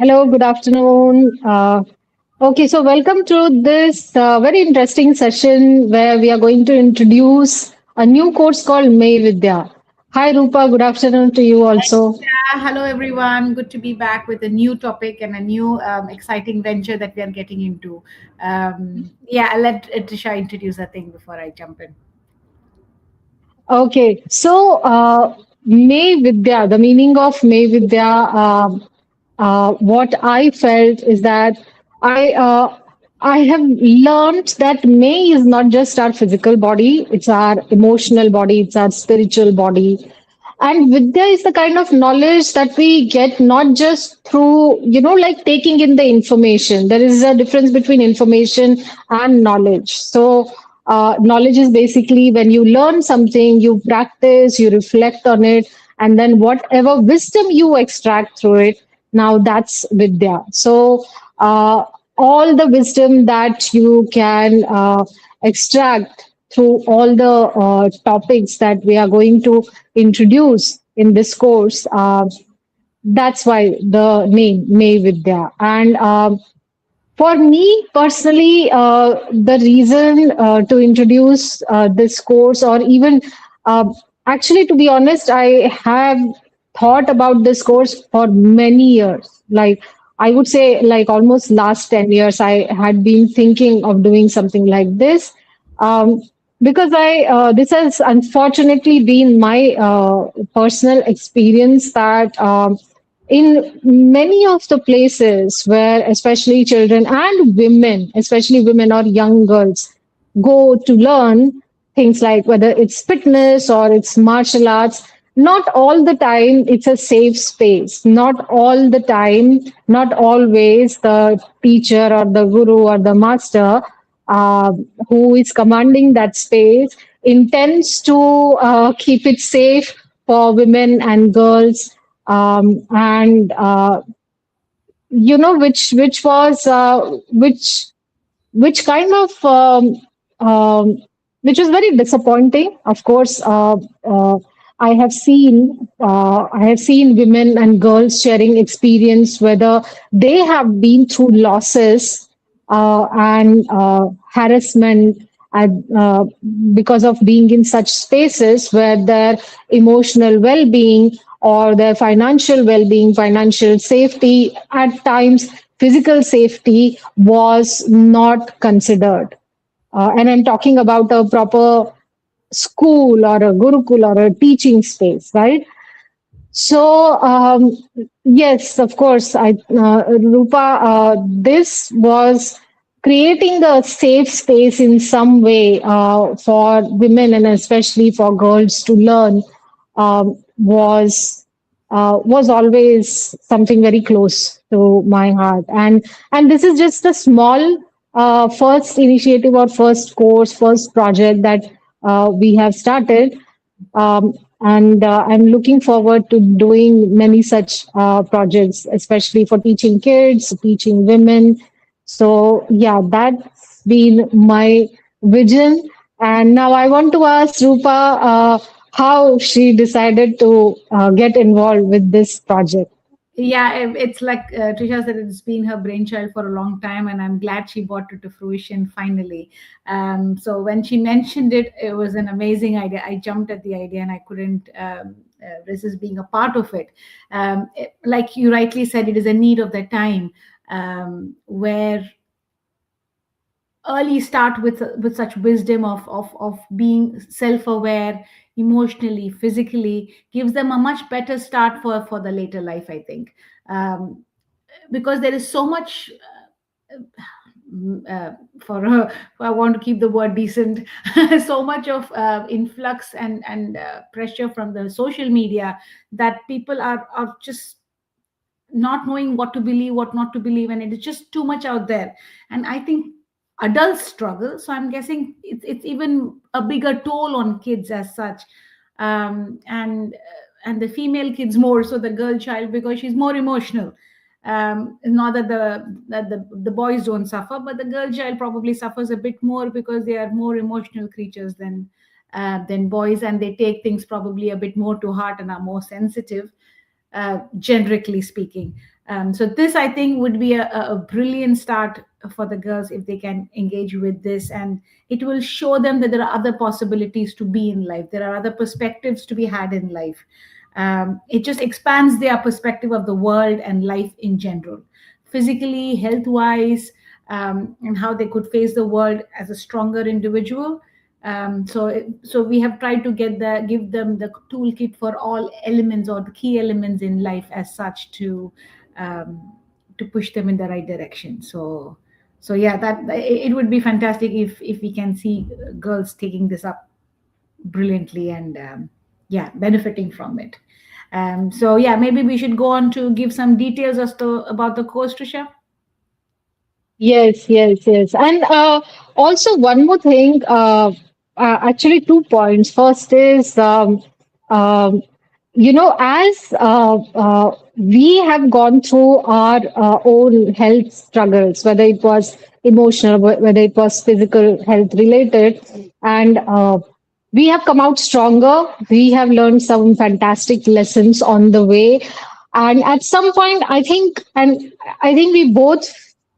Hello, good afternoon. Okay, so welcome to this very interesting session where we are going to introduce a new course called MeiVidya. Hi, Rupa. Good afternoon to you also. Hello, everyone. Good to be back with a new topic and a new exciting venture that we are getting into. I'll let Trisha introduce her thing before I jump in. Okay, so MeiVidya, the meaning of MeiVidya, what I felt is that I uh, I have learned that May is not just our physical body; it's our emotional body, it's our spiritual body. And Vidya is the kind of knowledge that we get not just through, like taking in the information. There is a difference between information and knowledge. So, knowledge is basically when you learn something, you practice, you reflect on it, and then whatever wisdom you extract through it, now that's Vidya. So, all the wisdom that you can extract through all the topics that we are going to introduce in this course. That's why the name May Vidya. And for me personally, the reason to introduce this course, or even uh, actually, to be honest, I have thought about this course for many years. Like, I would say, like almost last 10 years, I had been thinking of doing something like this. Um, because this has unfortunately been my personal experience that in many of the places where especially children and women, especially women or young girls, go to learn things like whether it's fitness or it's martial arts, not all the time it's a safe space. Not all the time, not always the teacher or the guru or the master uh, who is commanding that space intends to keep it safe for women and girls, and which kind of which was very disappointing. Of course, I have seen women and girls sharing experience whether they have been through losses and harassment at, because of being in such spaces where their emotional well-being or their financial well-being, financial safety, at times physical safety was not considered. And I'm talking about a proper school or a gurukul or a teaching space, right? So, yes, of course, Rupa, this was creating a safe space in some way for women and especially for girls to learn was always something very close to my heart. And this is just a small first initiative or first course, first project that we have started. And I'm looking forward to doing many such projects, especially for teaching kids, teaching women. So, yeah, that's been my vision. And now I want to ask Rupa how she decided to get involved with this project. It's like Trisha said, it's been her brainchild for a long time, and I'm glad she brought it to fruition finally. So when she mentioned it, it was an amazing idea. I jumped at the idea, and I couldn't resist being a part of it. Like you rightly said, it is a need of the time, where early start with such wisdom of being self-aware emotionally, physically, gives them a much better start for the later life, I think. Um, because there is so much for I want to keep the word decent, so much of influx and pressure from the social media, that people are just not knowing what to believe, what not to believe, and it is just too much out there. And I think adults struggle, so I'm guessing it's even a bigger toll on kids as such. And the female kids more so, the girl child, because she's more emotional. Not that the boys don't suffer, but the girl child probably suffers a bit more because they are more emotional creatures than boys, and they take things probably a bit more to heart and are more sensitive, generically speaking. So this, I think, would be a brilliant start for the girls if they can engage with this, and it will show them that there are other possibilities to be in life. There are other perspectives to be had in life. It just expands their perspective of the world and life in general, physically, health wise, and how they could face the world as a stronger individual. So we have tried to give them the toolkit for all elements or the key elements in life as such, um, to push them in the right direction. So yeah, that it would be fantastic if we can see girls taking this up brilliantly, and yeah, benefiting from it. So yeah, maybe we should go on to give some details as to about the course, Trisha. Yes, yes, yes. And also, one more thing, actually, 2 points. First is, um, as we have gone through our own health struggles, whether it was emotional, whether it was physical health related, and we have come out stronger. We have learned some fantastic lessons on the way. And at some point, I think we both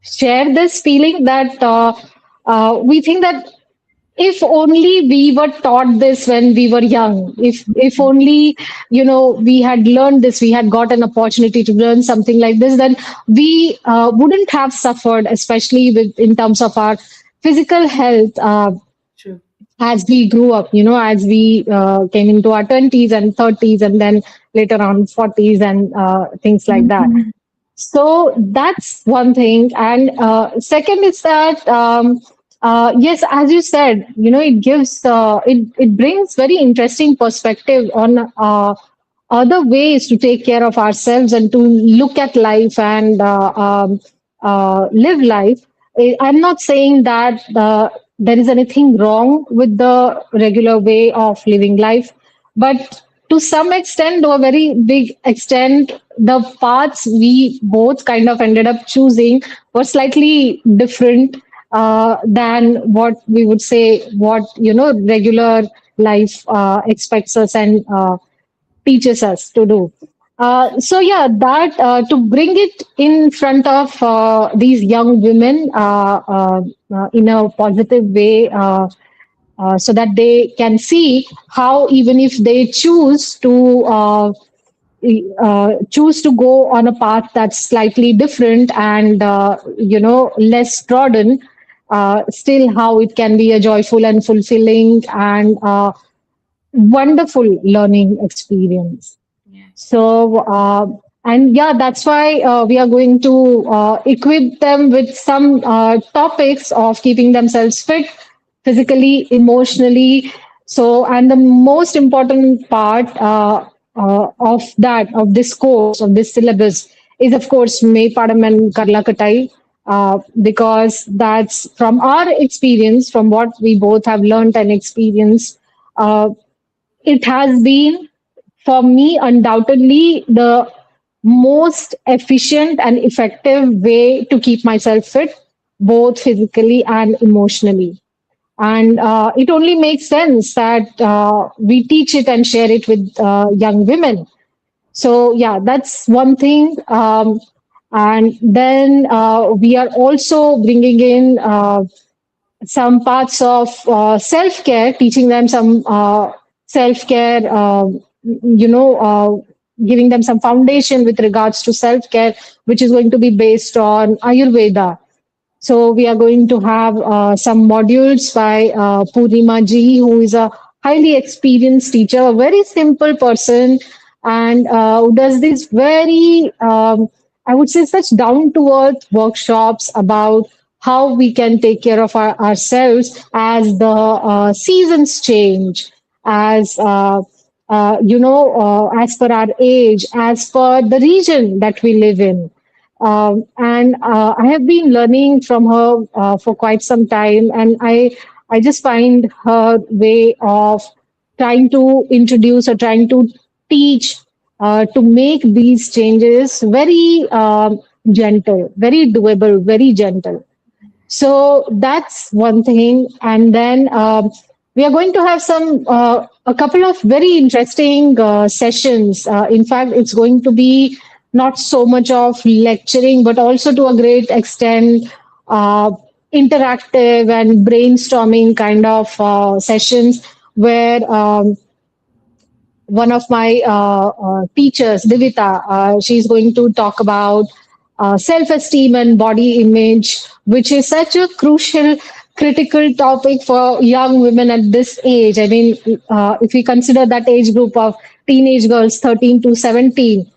share this feeling that we think that if only we were taught this when we were young, if only we had learned this, we had got an opportunity to learn something like this, then we wouldn't have suffered, especially with in terms of our physical health. True. As we grew up, as we came into our 20s and 30s, and then later on 40s and things like that. So that's one thing. And second is that, yes, as you said, it brings very interesting perspective on other ways to take care of ourselves and to look at life and live life. I'm not saying that there is anything wrong with the regular way of living life, but to some extent, to a very big extent, the paths we both kind of ended up choosing were slightly different than what we would say, what regular life expects us and teaches us to do. So yeah, that to bring it in front of these young women in a positive way, so that they can see how, even if they choose to go on a path that's slightly different and less trodden, still how it can be a joyful and fulfilling and wonderful learning experience. Yeah. So, and yeah, that's why we are going to equip them with some topics of keeping themselves fit physically, emotionally. So, and the most important part of this course, of this syllabus, is of course Meipadam and Karlakattai, because that's from our experience, from what we both have learned and experienced. It has been, for me, undoubtedly the most efficient and effective way to keep myself fit, both physically and emotionally. And it only makes sense that we teach it and share it with young women. So, yeah, that's one thing. And then we are also bringing in some parts of self care, teaching them some self care, giving them some foundation with regards to self care, which is going to be based on Ayurveda. So we are going to have some modules by Purnima ji, who is a highly experienced teacher, a very simple person, and who does these very, I would say, such down to earth workshops about how we can take care of ourselves as the seasons change, as as per our age, as per the region that we live in. And I have been learning from her for quite some time, and I just find her way of trying to introduce or trying to teach to make these changes very gentle, very doable, very gentle. So that's one thing. And then we are going to have a couple of very interesting sessions. In fact, it's going to be not so much of lecturing, but also to a great extent uh, interactive and brainstorming kind of sessions where one of my teachers, Divita, she's going to talk about self esteem and body image, which is such a crucial, critical topic for young women at this age. I mean, if we consider that age group of teenage girls, 13 to 17,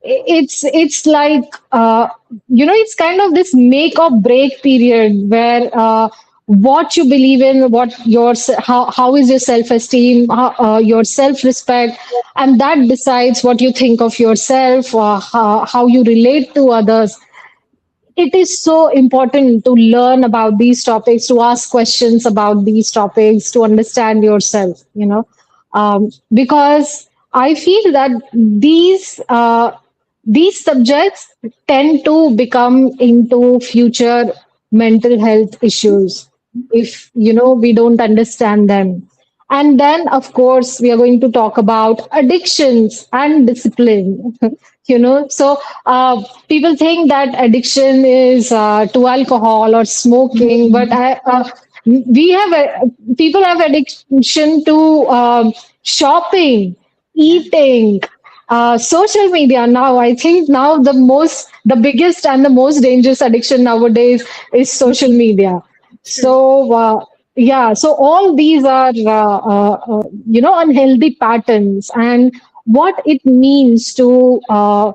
it's like it's kind of this make or break period where what you believe in, what your how is your self esteem, your self respect, and that decides what you think of yourself, how you relate to others. It is so important to learn about these topics, to ask questions about these topics, to understand yourself, because I feel that these subjects tend to become into future mental health issues if we don't understand them. And then, of course, we are going to talk about addictions and discipline. So people think that addiction is to alcohol or smoking, but we have people have addiction to shopping, eating, social media. Now, I think now the biggest and the most dangerous addiction nowadays is social media. True. So yeah, so all these are unhealthy patterns, and what it means to uh,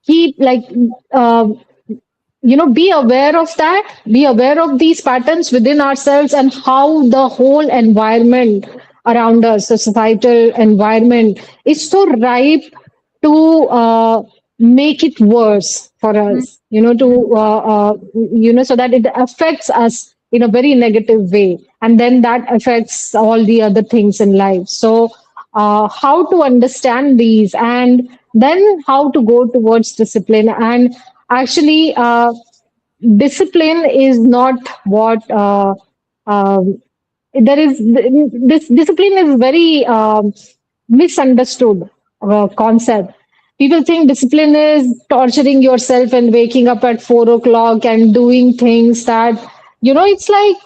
keep like uh, be aware of that, be aware of these patterns within ourselves, and how the whole environment around us, the societal environment, is so ripe to make it worse for Mhm. us, so that it affects us in a very negative way, and then that affects all the other things in life. So how to understand these, and then how to go towards discipline. And actually, discipline is not what um, there is. This discipline is very misunderstood concept. People think discipline is torturing yourself and waking up at 4 o'clock and doing things that it's like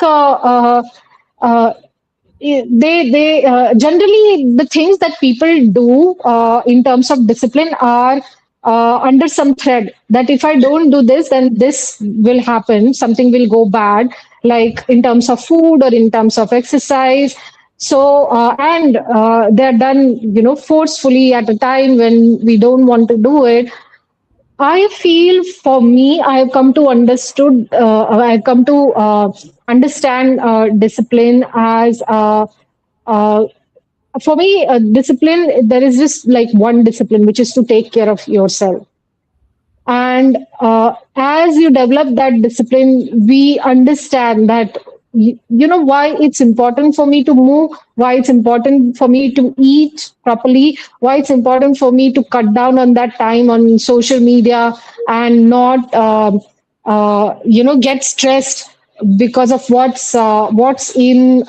they generally, the things that people do in terms of discipline are under some thread, that if I don't do this, then this will happen, something will go bad, like in terms of food or in terms of exercise. So and they're done forcefully at a time when we don't want to do it. I feel, for me, I've come to understand discipline as uh, for me, discipline, there is just like one discipline, which is to take care of yourself. And as you develop that discipline, we understand that, why it's important for me to move, why it's important for me to eat properly, why it's important for me to cut down on that time on social media, and not, get stressed because of what's in.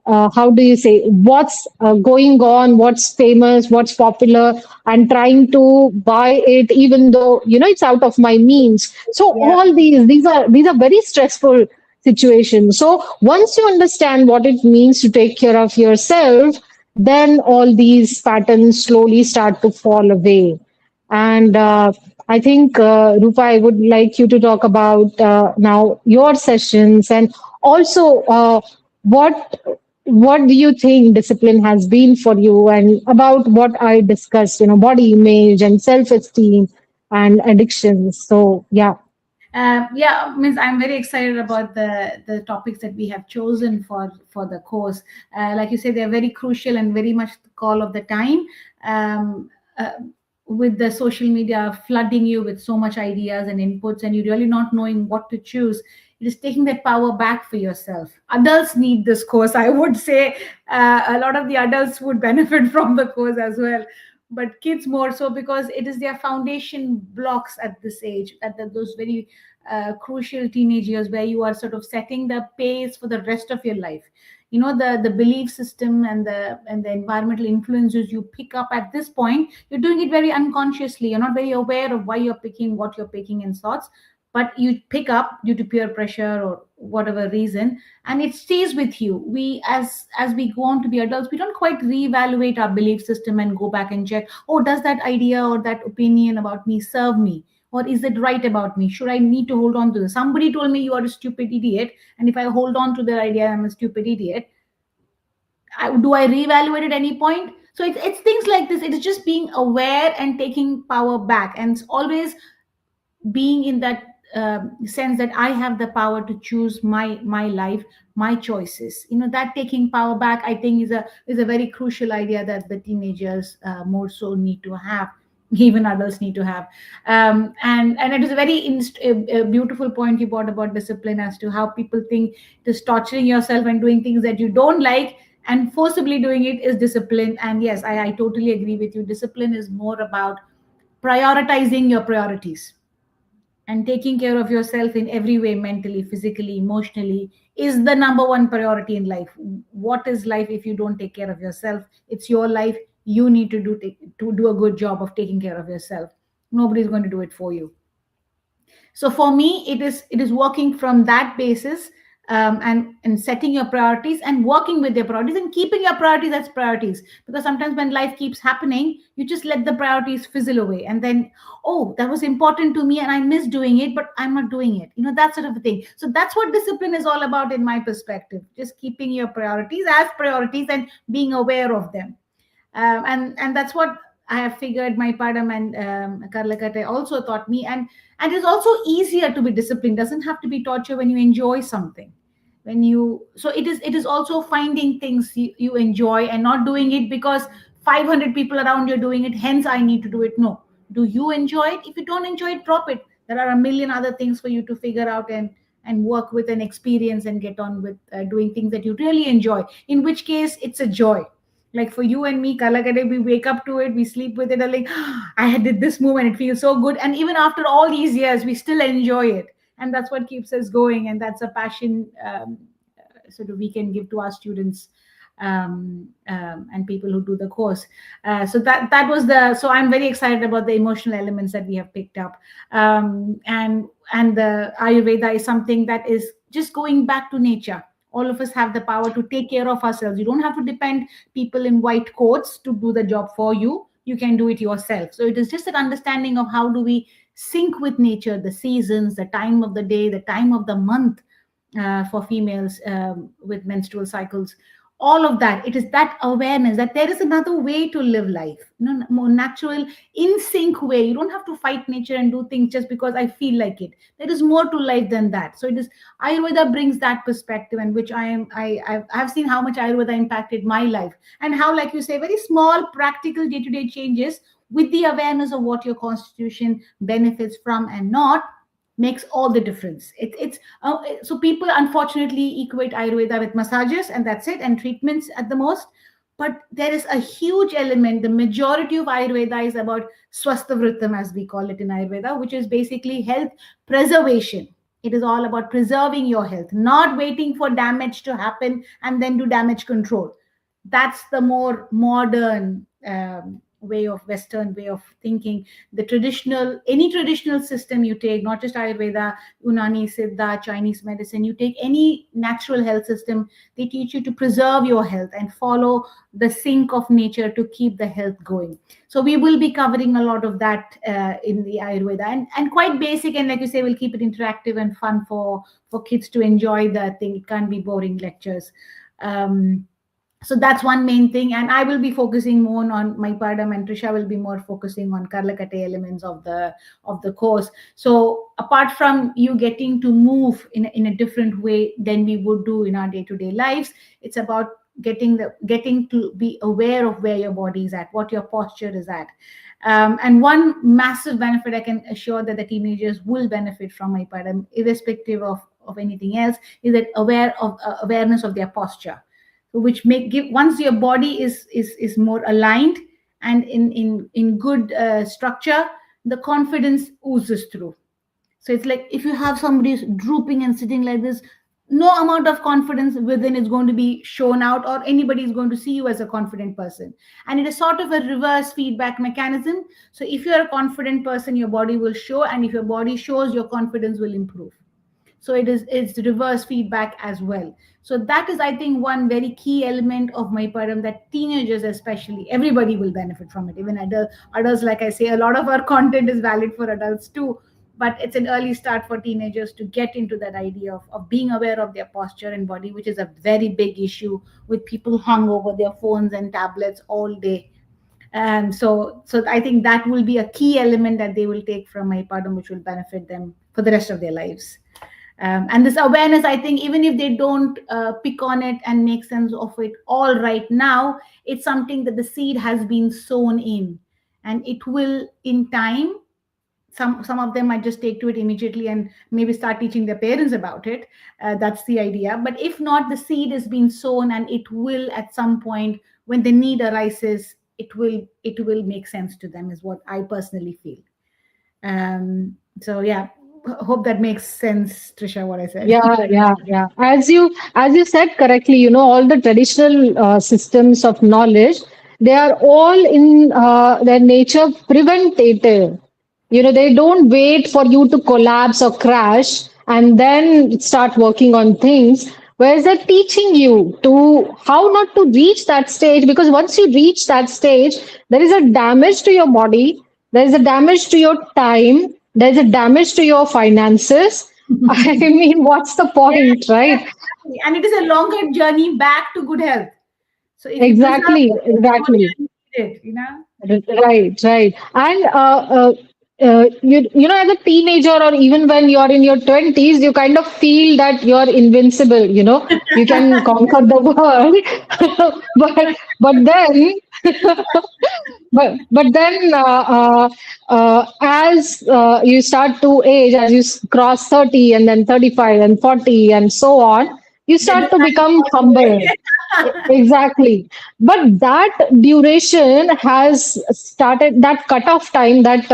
How do you say, what's going on, what's famous, what's popular, and trying to buy it even though it's out of my means. So Yeah. all these are very stressful situations. So once you understand what it means to take care of yourself, then all these patterns slowly start to fall away. And I think, Rupa, I would like you to talk about now your sessions, and also what what do you think discipline has been for you, and about what I discussed, body image and self-esteem and addictions. So yeah. Yeah, means I'm very excited about the topics that we have chosen for the course. Like you say, they're very crucial and very much the call of the time. Um, uh, with the social media flooding you with so much ideas and inputs, and you really not knowing what to choose, it is taking that power back for yourself. Adults need this course, I would say. A lot of the adults would benefit from the course as well, but kids more so, because it is their foundation blocks at this age, at those very crucial teenage years, where you are sort of setting the pace for the rest of your life. the belief system and the environmental influences you pick up at this point, you're doing it very unconsciously. You're not very aware of why you're picking what you're picking and thoughts, but you pick up due to peer pressure or whatever reason, and it stays with you. We, as we go on to be adults, we don't quite reevaluate our belief system and go back and check, oh, does that idea or that opinion about me serve me, or is it right about me? Should I need to hold on to this? Somebody told me you are a stupid idiot, and if I hold on to their idea I'm a stupid idiot, do I reevaluate at any point? So it's things like this. It is just being aware and taking power back, and it's always being in that sense that I have the power to choose my life, my choices. That taking power back, I think, is a very crucial idea that the teenagers more so need to have, even adults need to have. And it is a very a beautiful point you brought about discipline, as to how people think just torturing yourself and doing things that you don't like and forcibly doing it is discipline. And yes, I totally agree with you. Discipline is more about prioritizing your priorities, and taking care of yourself in every way, mentally, physically, emotionally, is the number one priority in life. What is life if you don't take care of yourself? It's your life. You need to do a good job of taking care of yourself. Nobody's going to do it for you. So for me, it is working from that basis, and setting your priorities and working with your priorities and keeping your priorities as priorities. Because sometimes when life keeps happening, you just let the priorities fizzle away, and then, oh, that was important to me and I miss doing it, but I'm not doing it. That sort of a thing. So that's what discipline is all about in my perspective. Just keeping your priorities as priorities and being aware of them. And that's what I have figured Meipadam and Karlakattai also taught me. And it's also easier to be disciplined. Doesn't have to be torture when you enjoy something. So it is also finding things you enjoy and not doing it because 500 people around you are doing it. Hence, I need to do it. No, do you enjoy it? If you don't enjoy it, drop it. There are a million other things for you to figure out and work with and experience and get on with doing things that you really enjoy. In which case, it's a joy. Like for you and me, Kalakade, we wake up to it, we sleep with it, and like, I did this move and it feels so good. And even after all these years, we still enjoy it. And that's what keeps us going. And that's a passion sort of we can give to our students, and people who do the course. So that was so I'm very excited about the emotional elements that we have picked up. And the Ayurveda is something that is just going back to nature. All of us have the power to take care of ourselves. You don't have to depend people in white coats to do the job for you. You can do it yourself. So it is just an understanding of how do we sync with nature, the seasons, the time of the day, the time of the month, for females with menstrual cycles. All of that, it is that awareness that there is another way to live life, more natural, in sync way. You don't have to fight nature and do things just because I feel like it. There is more to life than that. So it is Ayurveda brings that perspective, and which I've seen how much Ayurveda impacted my life, and how, like you say, very small practical day-to-day changes with the awareness of what your constitution benefits from and not makes all the difference. So people unfortunately equate Ayurveda with massages and that's it, and treatments at the most. But there is a huge element. The majority of Ayurveda is about swasthavritam, as we call it in Ayurveda, which is basically health preservation. It is all about preserving your health, not waiting for damage to happen and then do damage control. That's the more modern Western way of thinking. Any traditional system you take, not just Ayurveda, Unani, Siddha, Chinese medicine, you take any natural health system, they teach you to preserve your health and follow the sync of nature to keep the health going. So we will be covering a lot of that in the Ayurveda, and quite basic, and like you say, we'll keep it interactive and fun for kids to enjoy the thing. It can't be boring lectures. So that's one main thing, and I will be focusing more on Meipadam, and Trisha will be more focusing on Karlakattai elements of the course. So apart from you getting to move in a different way than we would do in our day-to-day lives, it's about getting to be aware of where your body is at, what your posture is at. And one massive benefit I can assure that the teenagers will benefit from Meipadam, irrespective of anything else, is that awareness of their posture, which once your body is more aligned and in good structure, the confidence oozes through. So it's like if you have somebody drooping and sitting like this, no amount of confidence within is going to be shown out, or anybody is going to see you as a confident person. And it is sort of a reverse feedback mechanism. So if you're a confident person, your body will show, and if your body shows, your confidence will improve. So it's reverse feedback as well. So that is, I think, one very key element of Meipadam, that teenagers especially, everybody will benefit from it. Even adults, like I say, a lot of our content is valid for adults too, but it's an early start for teenagers to get into that idea of being aware of their posture and body, which is a very big issue with people hung over their phones and tablets all day. So I think that will be a key element that they will take from Meipadam, which will benefit them for the rest of their lives. And this awareness, I think, even if they don't pick on it and make sense of it all right now, it's something that the seed has been sown in, and it will, in time, some of them might just take to it immediately and maybe start teaching their parents about it. That's the idea. But if not, the seed is being sown, and it will, at some point when the need arises, it will make sense to them, is what I personally feel. So yeah, hope that makes sense, Trisha, what I said. Yeah. As you said correctly, all the traditional systems of knowledge, they are all in their nature preventative. They don't wait for you to collapse or crash and then start working on things. Whereas they're teaching you to how not to reach that stage, because once you reach that stage, there is a damage to your body, there is a damage to your time, there's a damage to your finances. I mean, what's the Yeah, point, yeah, right? exactly. And it is a longer journey back to good health. So if you preserve Exactly, it, it's exactly. earlier needed. Right. And as a teenager, or even when you're in your 20s, you kind of feel that you're invincible. You can conquer the world, but then, as you start to age, as you cross 30 and then 35 and 40 and so on, you The start to design become falls humble. away. Exactly. But that duration has started, that cutoff time, that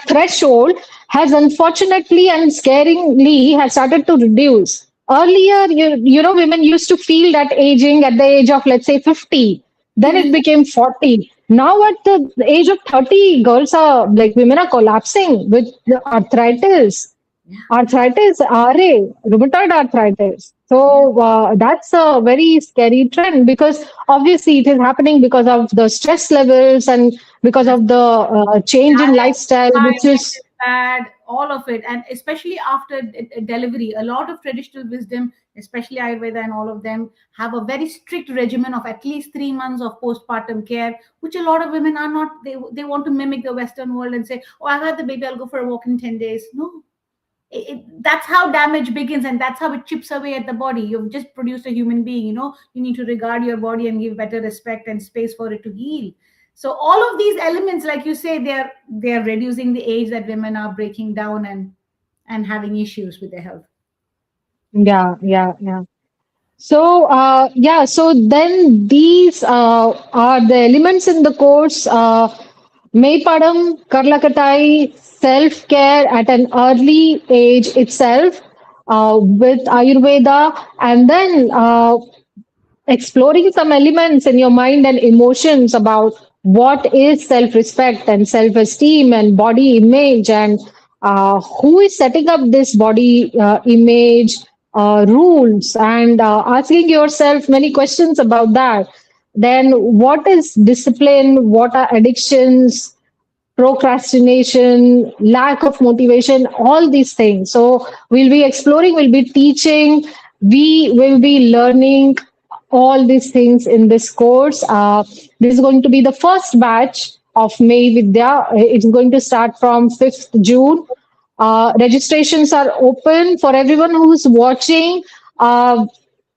threshold has unfortunately and scaringly has started to reduce. Earlier, women used to feel that aging at the age of, let's say, 50. Then it became 40. Now at the age of 30, girls are like, women are collapsing with the arthritis, RA, rheumatoid arthritis. Yeah. So that's a very scary trend, because obviously it is happening because of the stress levels and because Yes. of the change in lifestyle, which Diet is is bad, all of it. And especially after delivery, a lot of traditional wisdom, especially Ayurveda and all of them, have a very strict regimen of at least 3 months of postpartum care, which a lot of women are not. They want to mimic the Western world and say, oh, I've had the baby, I'll go for a walk in 10 days. No, that's how damage begins, and that's how it chips away at the body. You've just produced a human being. You need to regard your body and give better respect and space for it to heal. So all of these elements, like you say, they're reducing the age that women are breaking down and having issues with their health. yeah. So then these are the elements in the course. Meipadam, Karlakattai, self-care at an early age itself, with Ayurveda, and then exploring some elements in your mind and emotions about what is self-respect and self-esteem and body image, and who is setting up this body image rules, and asking yourself many questions about that. Then what is discipline, what are addictions, procrastination, lack of motivation, all these things. So we'll be exploring, we'll be teaching, we will be learning all these things in this course. This is going to be the first batch of MeiVidya. It's going to start from 5th June. Registrations are open for everyone who's watching. Uh,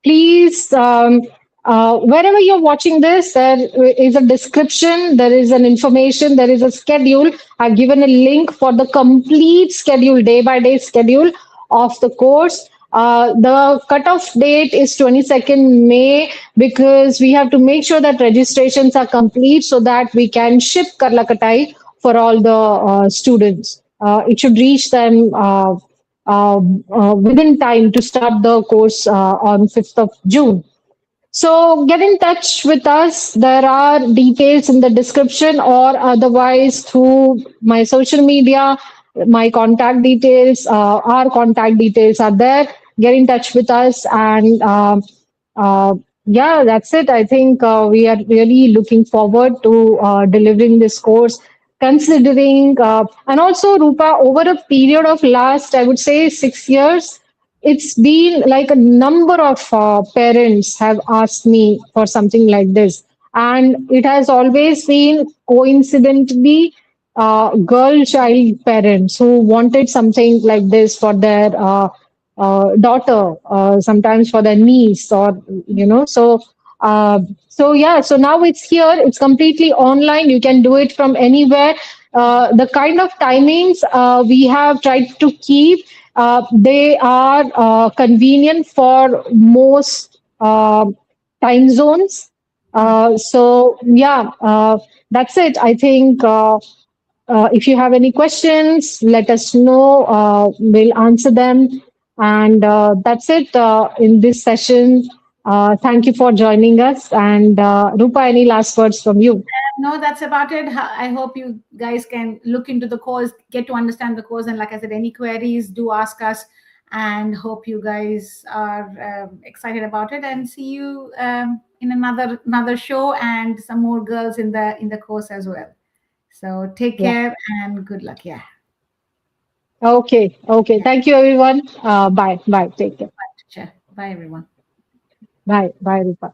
Please, wherever you're watching this, there is a description, there is an information, there is a schedule. I've given a link for the complete schedule, day by day schedule of the course. The cutoff date is 22nd May, because we have to make sure that registrations are complete so that we can ship Karlakattai for all the students. It should reach them within time to start the course on 5th of June. So get in touch with us. There are details in the description or otherwise through my social media. My contact details, our contact details are there. Get in touch with us. And yeah, that's it. I think we are really looking forward to delivering this course. Considering, and also, Rupa, over a period of last, I would say, 6 years, it's been like a number of parents have asked me for something like this, and it has always been coincidentally girl child parents who wanted something like this for their daughter, sometimes for their niece, or uh, so yeah, so now it's here, it's completely online, you can do it from anywhere. The kind of timings we have tried to keep, they are convenient for most time zones. So yeah, that's it. I think if you have any questions, let us know. We'll answer them. And that's it in this session. Thank you for joining us. And Rupa, any last words from you? No, that's about it. I hope you guys can look into the course, get to understand the course, and like I said, any queries, do ask us. And hope you guys are excited about it. And see you in another show, and some more girls in the course as well. So take Yeah. care and good luck. Yeah. Okay. Okay. Thank you, everyone. Bye. Bye. Take care. Sure. Bye, everyone. Bye. Bye, Rupa.